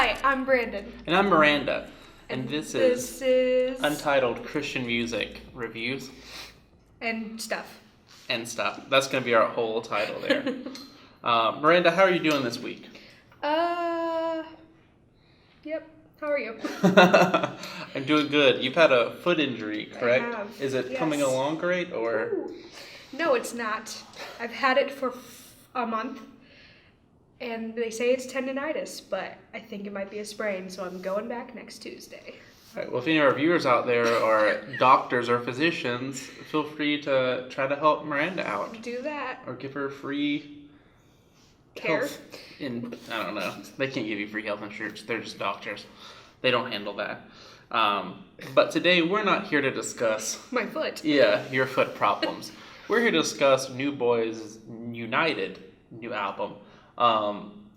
Hi, I'm Brandon. And I'm Miranda. And this is Untitled Christian Music Reviews. And stuff. That's going to be our whole title there. Miranda, how are you doing this week? Yep. How are you? I'm doing good. You've had a foot injury, correct? I have. Is it Yes. coming along great, or? Ooh. No, it's not. I've had it for a month, and they say it's tendonitis, but I think it might be a sprain, so I'm going back next Tuesday. All right, well, if any of our viewers out there are doctors or physicians, feel free to try to help Miranda out. Do that. Or give her free Care. health. I don't know. They can't give you free health insurance. They're just doctors. They don't handle that. But today we're not here to discuss My foot. your foot problems. We're here to discuss Newsboys' United new album.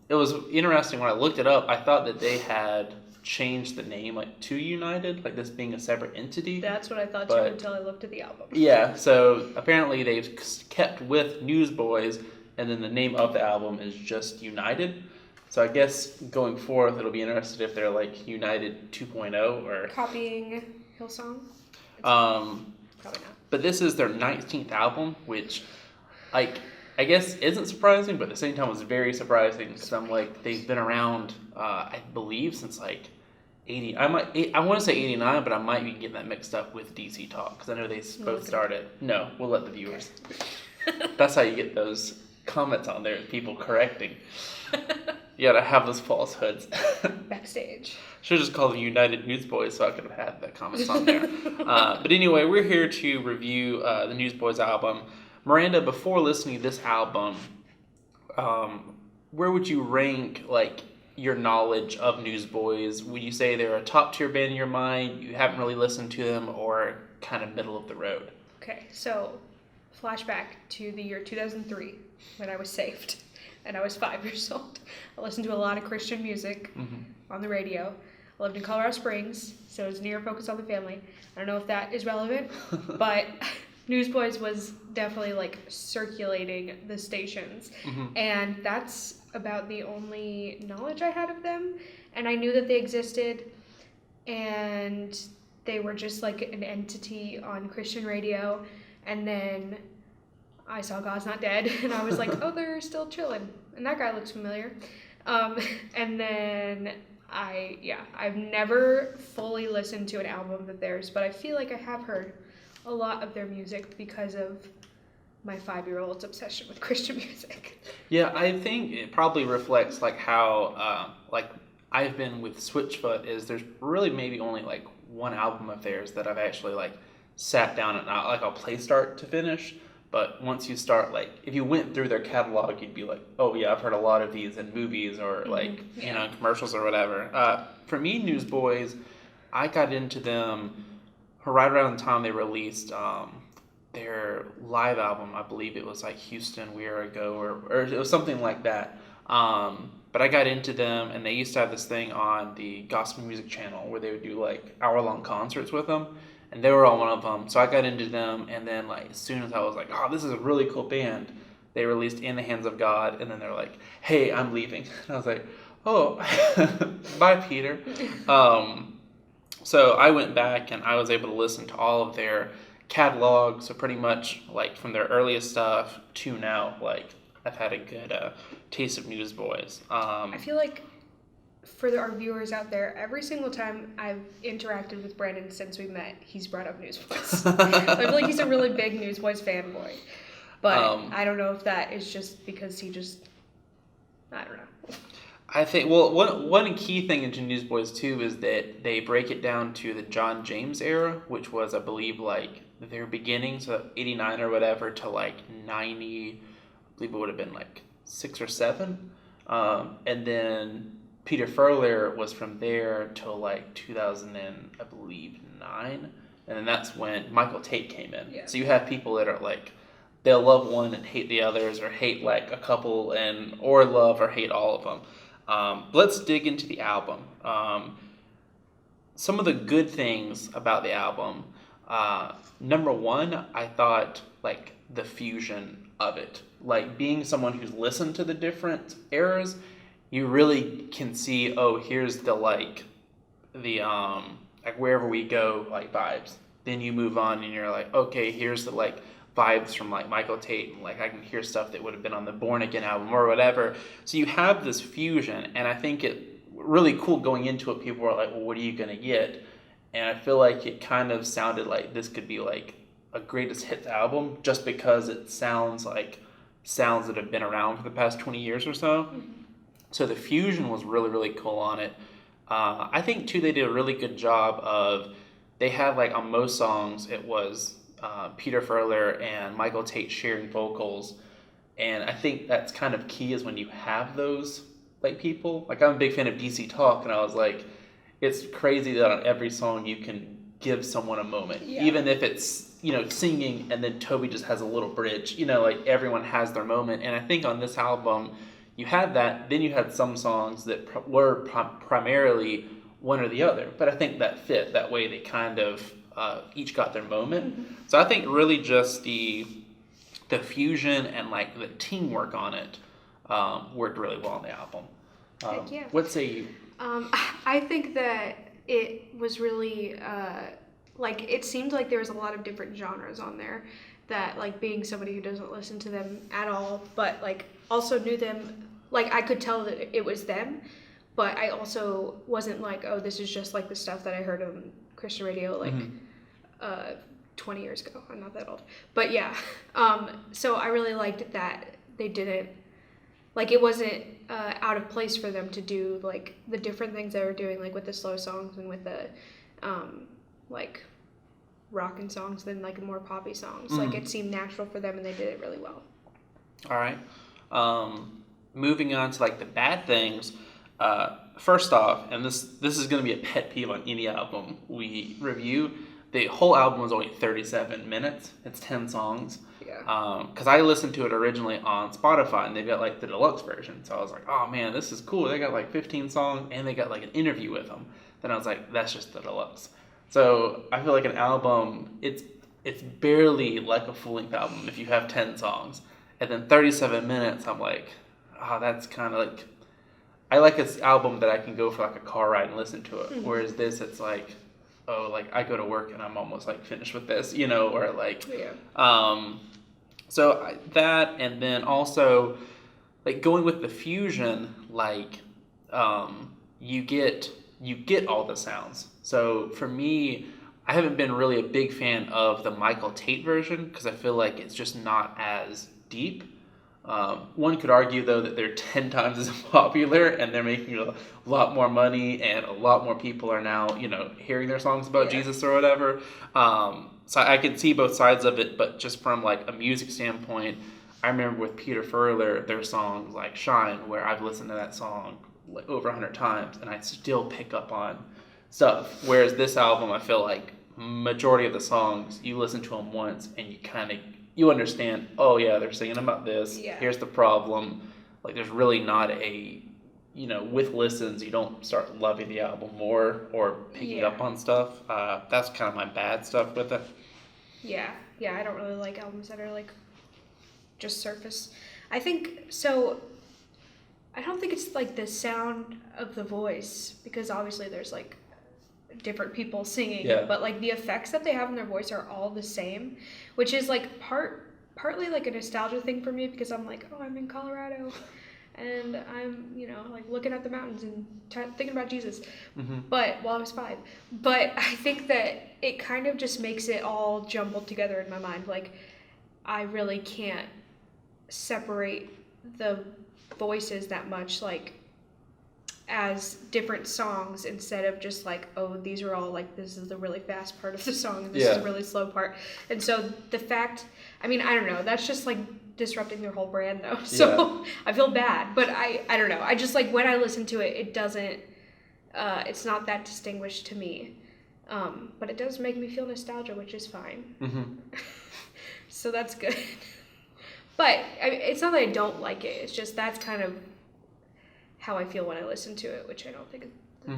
It was interesting when I looked it up. I thought that they had changed the name to United, like this being a separate entity. That's what I thought too until I looked at the album. Yeah, so apparently they've kept with Newsboys, and then the name of the album is just United. So I guess going forth, it'll be interesting if they're like United 2.0 or copying Hillsong. Probably not. But this is their 19th album, which, I guess isn't surprising, but at the same time was very surprising because I'm like, they've been around, I believe, since like 80. I want to say 89, but I might be getting that mixed up with DC Talk because I know they both started. No, we'll let the viewers. That's how you get those comments on there, people correcting. You gotta have those falsehoods. Backstage. Should have just called them United Newsboys so I could have had the comments on there. But anyway, we're here to review the Newsboys album. Miranda, before listening to this album, where would you rank like your knowledge of Newsboys? Would you say they're a top tier band in your mind, you haven't really listened to them, or kind of middle of the road? Okay, so flashback to the year 2003 when I was saved and I was 5 years old. I listened to a lot of Christian music on the radio. I lived in Colorado Springs, so it was near Focus on the Family. I don't know if that is relevant, but Newsboys was definitely like circulating the stations. And that's about the only knowledge I had of them. And I knew that they existed, and they were just like an entity on Christian radio. And then I saw God's Not Dead, and I was like, oh, they're still chilling. And that guy looks familiar. And then I've never fully listened to an album of theirs, but I feel like I have heard a lot of their music because of my 5-year-old's obsession with Christian music. Yeah, I think it probably reflects like how like I've been with Switchfoot. Is there's really maybe only like one album of theirs that I've actually like sat down and I'll play start to finish. But once you start, like, if you went through their catalog, you'd be like, oh, yeah, I've heard a lot of these in movies or, like, you know, commercials or whatever. For me, Newsboys, I got into them right around the time they released their live album. I believe it was, like, Houston, We Are a Go, or it was something like that. But I got into them, and they used to have this thing on the Gospel Music Channel where they would do, like, hour-long concerts with them. And they were on one of them, so I got into them, and then like as soon as I was like, oh, this is a really cool band, they released In the Hands of God, and then they're like, hey, I'm leaving. And I was like, oh, bye, Peter. So I went back, and I was able to listen to all of their catalog, so pretty much like from their earliest stuff to now, like I've had a good taste of Newsboys. I feel like for our viewers out there, every single time I've interacted with Brandon since we met, he's brought up Newsboys. I feel like he's a really big Newsboys fanboy. But I don't know if that is just because he just, I don't know. I think, well, one key thing into Newsboys, too, is that they break it down to the John James era, which was, I believe, like, their beginning, so 89 or whatever, to, like, 90, I believe it would have been, like, 6 or 7. And then Peter Furler was from there till like 2000 and I believe 9, and then that's when Michael Tate came in. Yeah. So you have people that are like, they'll love one and hate the others, or hate like a couple or love or hate all of them. Let's dig into the album. Some of the good things about the album. Number one, I thought like the fusion of it, like being someone who's listened to the different eras. you really can see, oh, here's the like wherever we go like vibes. Then you move on and you're like, okay, here's the like vibes from like Michael Tate, and like I can hear stuff that would have been on the Born Again album or whatever. So you have this fusion, and I think it really cool going into it. People were like, well, what are you gonna get? And I feel like it kind of sounded like this could be like a greatest hits album, just because it sounds like sounds that have been around for the past 20 years or so. Mm-hmm. So the fusion was really, really cool on it. I think too they did a really good job of, they had like on most songs it was Peter Furler and Michael Tate sharing vocals, and I think that's kind of key is when you have those like people. Like I'm a big fan of DC Talk, and I was like, it's crazy that on every song you can give someone a moment, even if it's, you know, singing and then Toby just has a little bridge, you know, like everyone has their moment. And I think on this album you had that. Then you had some songs that were primarily one or the other, but I think that fit that way. They kind of each got their moment. Mm-hmm. So I think really just the fusion and like the teamwork on it worked really well on the album. What say you? I think that it was really like it seemed like there was a lot of different genres on there, that like being somebody who doesn't listen to them at all but like also knew them, like I could tell that it was them, but I also wasn't like, oh, this is just like the stuff that I heard on Christian radio like 20 years ago. I'm not that old, but yeah. So I really liked that they didn't, like it wasn't out of place for them to do like the different things they were doing, like with the slow songs and with the like rockin' songs than like more poppy songs. Like it seemed natural for them and they did it really well. All right. Moving on to like the bad things. First off, and this is going to be a pet peeve on any album we review, the whole album was only 37 minutes. It's 10 songs. Yeah. Because I listened to it originally on Spotify, and they've got like the deluxe version. So I was like, oh man, this is cool. They got like 15 songs, and they got like an interview with them. Then I was like, that's just the deluxe. So I feel like an album, it's barely like a full-length album if you have 10 songs. And then 37 minutes, I'm like, oh, that's kind of like, I like an album that I can go for like a car ride and listen to it. Mm-hmm. Whereas this, it's like, oh, like I go to work and I'm almost like finished with this, you know, or like, so that, and then also like going with the fusion, like, you get all the sounds. So for me, I haven't been really a big fan of the Michael Tate version because I feel like it's just not as deep. One could argue, though, that they're 10 times as popular and they're making a lot more money and a lot more people are now, you know, hearing their songs about Jesus or whatever. So I can see both sides of it, but just from like a music standpoint, I remember with Peter Furler, their songs like Shine, where I've listened to that song like over 100 times and I still pick up on stuff. Whereas this album, I feel like majority of the songs, you listen to them once and you understand, oh yeah, they're singing about this. Yeah. Here's the problem. Like there's really not a, you know, with listens, you don't start loving the album more or picking up on stuff. That's kind of my bad stuff with it. Yeah, I don't really like albums that are like just surface. I think, so I don't think it's like the sound of the voice, because obviously there's like different people singing, but like the effects that they have in their voice are all the same, which is like partly like a nostalgia thing for me, because I'm like, oh, I'm in Colorado and I'm, you know, like looking at the mountains and thinking about Jesus. Mm-hmm. But while I was 5, but I think that it kind of just makes it all jumbled together in my mind. Like I really can't separate the voices that much, like as different songs, instead of just like, oh, these are all like, this is the really fast part of the song and this is the really slow part. And so the fact, I mean, I don't know, that's just like disrupting their whole brand though. So I feel bad, but I don't know. I just like, when I listen to it, it doesn't, it's not that distinguished to me. But it does make me feel nostalgia, which is fine. Mm-hmm. So that's good. But it's not that I don't like it. It's just that's kind of how I feel when I listen to it, which I don't think is I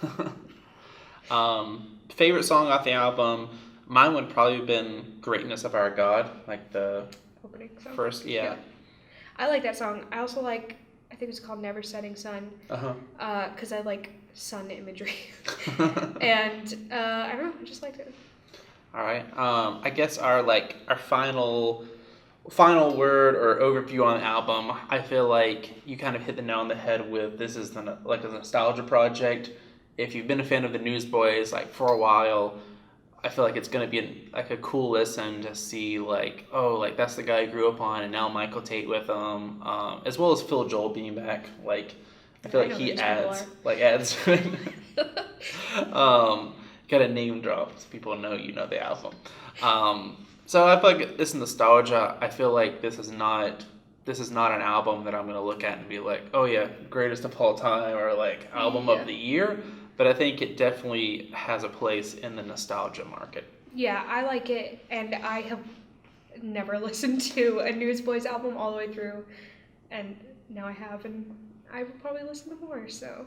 don't know. Favorite song off the album, mine would probably have been Greatness of Our God, like the opening song. First, I like that song. I also like, I think it's called Never Setting Sun. Because I like sun imagery. And I don't know, I just liked it. All right. I guess our final word or overview on the album. I feel like you kind of hit the nail on the head with this is like a nostalgia project. If you've been a fan of the Newsboys like for a while, I feel like it's gonna be like a cool listen to see like, oh, like that's the guy I grew up on, and now Michael Tate with them, as well as Phil Joel being back. Like I feel like he adds. Got a name drop so people know you know the album. So I feel like this nostalgia. I feel like this is not an album that I'm gonna look at and be like, oh yeah, greatest of all time or like album of the year. But I think it definitely has a place in the nostalgia market. Yeah, I like it, and I have never listened to a Newsboys album all the way through, and now I have, and I will probably listen to more. So,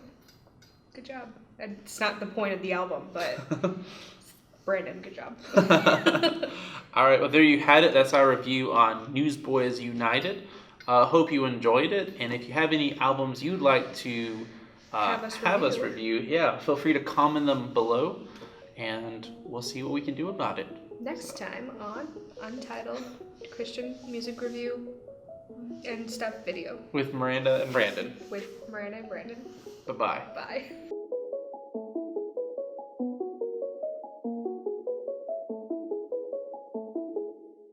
good job. And it's not the point of the album, but Brandon, good job. All right, well, there you had it. That's our review on Newsboys United. Hope you enjoyed it. And if you have any albums you'd like to have us review, yeah, feel free to comment them below, and we'll see what we can do about it. Next time on Untitled Christian Music Review and Stuff video. With Miranda and Brandon. Bye-bye. Bye.